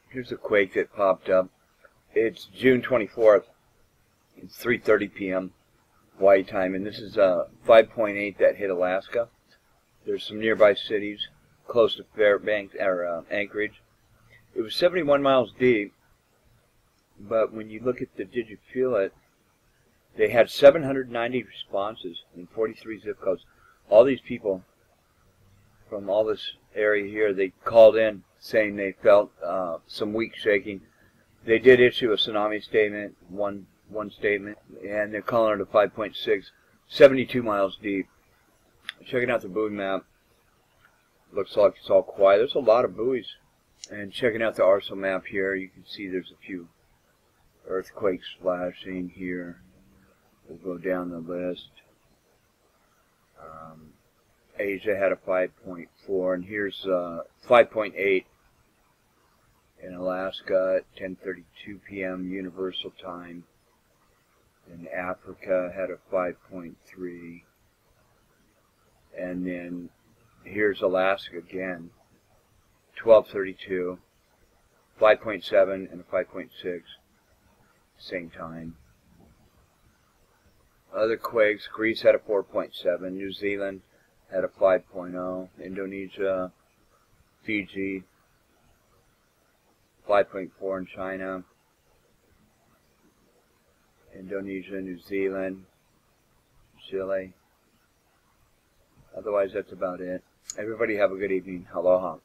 Here's a quake that popped up. It's June 24th. It's 3:30 p.m. Hawaii time, and this is 5.8 that hit Alaska. There's some nearby cities close to Fairbanks or Anchorage. It was 71 miles deep, but when you look at the did you feel it, they had 790 responses in 43 zip codes. All these people from all this area here, they called in saying they felt some weak shaking. They did issue a tsunami statement, one statement, and they're calling it a 5.6, 72 miles deep. Checking out the buoy map, looks like it's all quiet. There's a lot of buoys. And checking out the ARSO map here, you can see there's a few earthquakes flashing here. We'll go down the list. Asia had a 5.4, and here's 5.8 in Alaska at 10:32 p.m. Universal Time. And Africa had a 5.3. And then here's Alaska again, 12:32, 5.7 and a 5.6, same time. Other quakes, Greece had a 4.7, New Zealand had a 5.0, Indonesia, Fiji, 5.4 in China, Indonesia, New Zealand, Chile. Otherwise, that's about it. Everybody have a good evening. Aloha.